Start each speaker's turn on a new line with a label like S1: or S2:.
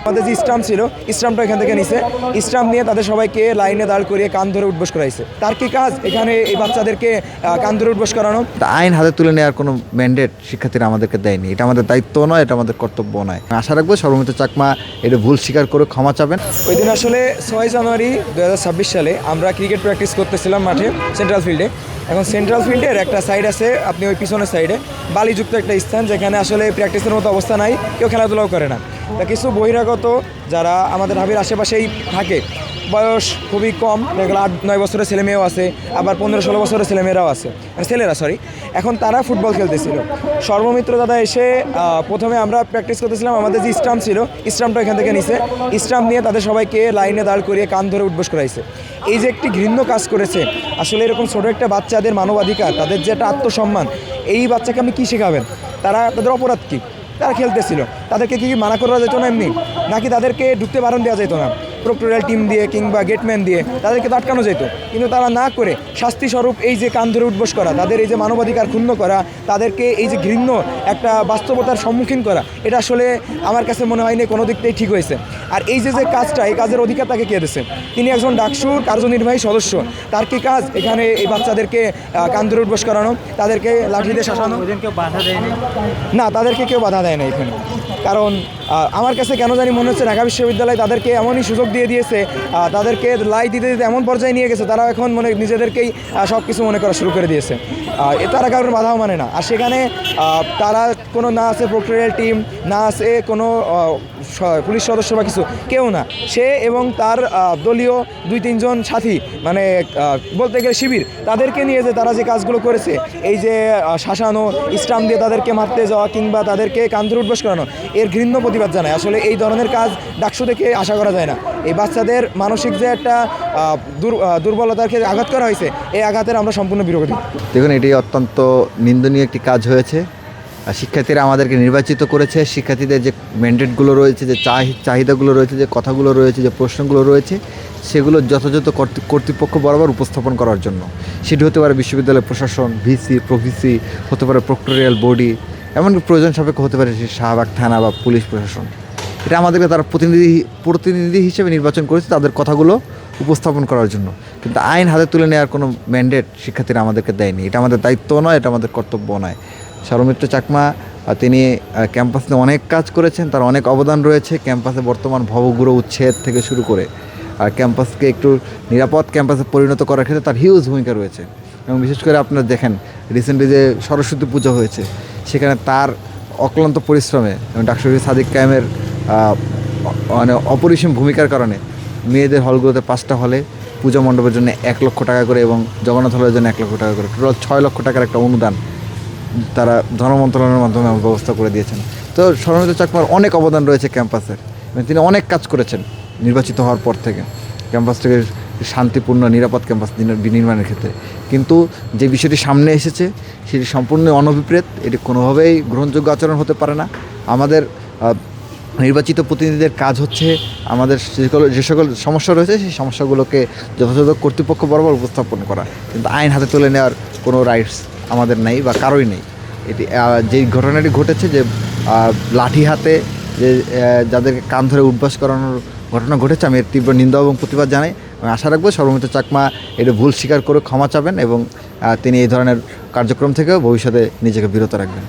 S1: আমাদের যে স্টাম্প ছিল, স্টাম্পটা এখান থেকে নিছে, স্টাম্প নিয়ে তাদের সবাইকে লাইনে দাঁড় করিয়ে কান ধরে উঠবোস করাইছে। তার কি কাজ এখানে এই বাচ্চাদেরকে কান ধরে উঠবোস করানো?
S2: আইন হাতে তুলে নেওয়ার কোনো ম্যান্ডেট শিক্ষার্থীরা আমাদেরকে দেয়নি। এটা আমাদের দায়িত্ব নয়, এটা আমাদের কর্তব্য নয়। আশা রাখবো সর্বমিত্র চাকমা এটা ভুল স্বীকার করে ক্ষমা চাবেন।
S1: ওই দিন আসলে 6 জানুয়ারি 2026 সালে আমরা ক্রিকেট প্র্যাকটিস করতেছিলাম মাঠে, সেন্ট্রাল ফিল্ডে। এখন সেন্ট্রাল ফিল্ডের একটা সাইড আছে, আপনি ওই পিছনের সাইডে বালিযুক্ত একটা স্থান, যেখানে আসলে প্র্যাকটিসের মতো অবস্থা নাই, কেউ খেলাধুলাও করে না। তা কিছু বহিরাগত যারা আমাদের হাবির আশেপাশেই থাকে, বয়স খুবই কম, যেগুলো 8-9 বছরের ছেলেমেয়েও আছে, আবার 15-16 বছরের ছেলেমেয়েরাও আছে, ছেলেরা সরি। এখন তারা ফুটবল খেলতেছিল। সর্বমিত্র দাদা এসে প্রথমে আমরা প্র্যাকটিস করতেছিলাম, আমাদের যে স্টাম্প ছিল, স্টাম্পটা এখান থেকে নিছে, স্টাম্প নিয়ে তাদের সবাইকে লাইনে দাঁড় করিয়ে কান ধরে উঠবোস করাইছে। এই যে একটি ঘৃণ্য কাজ করেছে, আসলে এরকম ছোটো একটা বাচ্চাদের মানবাধিকার, তাদের যে একটা আত্মসম্মান, এই বাচ্চাকে আপনি কী শেখাবেন? তাদের অপরাধ কী? তারা খেলতেছিল, তাদেরকে কি মানা করা যেত না এমনি? নাকি তাদেরকে ঢুকতে বারণ দেওয়া যেত না প্রক্টোরিয়াল টিম দিয়ে কিংবা গেটম্যান দিয়ে? তাদেরকে তো আটকানো যেত, কিন্তু তারা না করে শাস্তিস্বরূপ এই যে কান ধরে উঠবোস করা, তাদের এই যে মানবাধিকার ক্ষুণ্ণ করা, তাদেরকে এই যে ঘৃণ্য একটা বাস্তবতার সম্মুখীন করা, এটা আসলে আমার কাছে মনে হয়নি কোনো দিক থেকেই ঠিক হয়েছে। আর এই যে কাজটা, এই কাজের অধিকার তাকে কে দিয়েছে? তিনি একজন ডাকসুর কার্যনির্বাহী সদস্য। তার কি কাজ এখানে এই বাচ্চাদেরকে কান ধরে উঠবোস করানো, তাদেরকে লাঠি দিয়ে শাসানো? না, তাদেরকে কেউ বাধা দেয় না এখানে। কারণ আমার কাছে কেন জানি মনে হচ্ছে ঢাকা বিশ্ববিদ্যালয় তাদেরকে এমনই সুযোগ দিয়ে দিয়েছে, তাদেরকে লাই দিতে দিতে এমন পর্যায়ে নিয়ে গেছে, তারা এখন নিজেদেরকেই সব কিছু মনে করা শুরু করে দিয়েছে। তারা কারোর বাধাও মানে না। আর সেখানে তারা কোনো না আছে প্রক্টোরিয়াল টিম, না আছে কোনো পুলিশ সদস্য বা কিছু, কেউ না। সে এবং তার দলীয় 2-3 জন সাথী, বলতে গেলে শিবির, তাদেরকে নিয়ে যে তারা যে কাজগুলো করেছে, এই যে শাসানো, স্টাম্প দিয়ে তাদেরকে মারতে যাওয়া কিংবা তাদেরকে কান ধরে উঠবোস করানো, এর ঘৃণ্য প্রতিবাদ জানায়। আসলে এই ধরনের কাজ ডাকসু থেকে আশা করা যায় না। এই বাচ্চাদের মানসিক যে একটা দুর্বলতাকে আঘাত করা হয়েছে, এই আঘাতের আমরা সম্পূর্ণ বিরোধী।
S2: দেখুন, এটি অত্যন্ত নিন্দনীয় একটি কাজ হয়েছে। শিক্ষার্থীরা আমাদেরকে নির্বাচিত করেছে, শিক্ষার্থীদের যে ম্যান্ডেটগুলো রয়েছে, যে চাহিদাগুলো রয়েছে, যে কথাগুলো রয়েছে, যে প্রশ্নগুলো রয়েছে, সেগুলো যথাযথ কর্তৃপক্ষ বরাবর উপস্থাপন করার জন্য। সেটি হতে পারে বিশ্ববিদ্যালয় প্রশাসন, ভিসি, প্রভিসি, হতে পারে প্রক্টোরিয়াল বডি, এমনকি প্রয়োজন সাপেক্ষ হতে পারে শাহবাগ থানা বা পুলিশ প্রশাসন। এটা আমাদেরকে তারা প্রতিনিধি হিসেবে নির্বাচন করেছে তাদের কথাগুলো উপস্থাপন করার জন্য। কিন্তু আইন হাতে তুলে নেওয়ার কোনো ম্যান্ডেট শিক্ষার্থীরা আমাদেরকে দেয়নি। এটা আমাদের দায়িত্ব নয়, এটা আমাদের কর্তব্য নয়। সৌমিত্র চাকমা তিনি ক্যাম্পাসে অনেক কাজ করেছেন, তার অনেক অবদান রয়েছে। ক্যাম্পাসে বর্তমান ভবগুলো উচ্ছেদ থেকে শুরু করে আর ক্যাম্পাসকে একটু নিরাপদ ক্যাম্পাসে পরিণত করার ক্ষেত্রে তার হিউজ ভূমিকা রয়েছে। এবং বিশেষ করে আপনারা দেখেন রিসেন্টলি যে সরস্বতী পুজো হয়েছে, সেখানে তার অক্লান্ত পরিশ্রমে এবং ডাক্তার সাদিক কায়েমের অপরিসীম ভূমিকার কারণে মেয়েদের হলগুলোতে 5টা হলে পূজা মণ্ডপের জন্য 1 লক্ষ টাকা করে এবং জগন্নাথ হলের জন্য 1 লক্ষ টাকা করে, টোটাল 6 লক্ষ টাকার একটা অনুদান তারা ধর্ম মন্ত্রণালয়ের মাধ্যমে ব্যবস্থা করে দিয়েছেন। তো সৌমিত্র চাকমার অনেক অবদান রয়েছে ক্যাম্পাসের, এবং তিনি অনেক কাজ করেছেন নির্বাচিত হওয়ার পর থেকে ক্যাম্পাসটাকে শান্তিপূর্ণ নিরাপদ ক্যাম্পাস নির্মাণের ক্ষেত্রে। কিন্তু যে বিষয়টি সামনে এসেছে সেটি সম্পূর্ণ অনভিপ্রেত, এটি কোনোভাবেই গ্রহণযোগ্য আচরণ হতে পারে না। আমাদের নির্বাচিত প্রতিনিধিদের কাজ হচ্ছে আমাদের যে সকল সমস্যা রয়েছে সেই সমস্যাগুলোকে যথাযথ কর্তৃপক্ষ বরাবর উপস্থাপন করা, কিন্তু আইন হাতে তুলে নেওয়ার কোনো রাইটস আমাদের নেই বা কারোই নেই। এটি যেই ঘটনাটি ঘটেছে, যে লাঠি হাতে যে যাদেরকে কান ধরে উঠবাস করানোর ঘটনা ঘটেছে, আমি এর তীব্র নিন্দা এবং প্রতিবাদ জানাই। আমি আশা রাখবো সৌমিত্র চাকমা এটা ভুল স্বীকার করে ক্ষমা চাবেন এবং তিনি এই ধরনের কার্যক্রম থেকেও ভবিষ্যতে নিজেকে বিরত রাখবেন।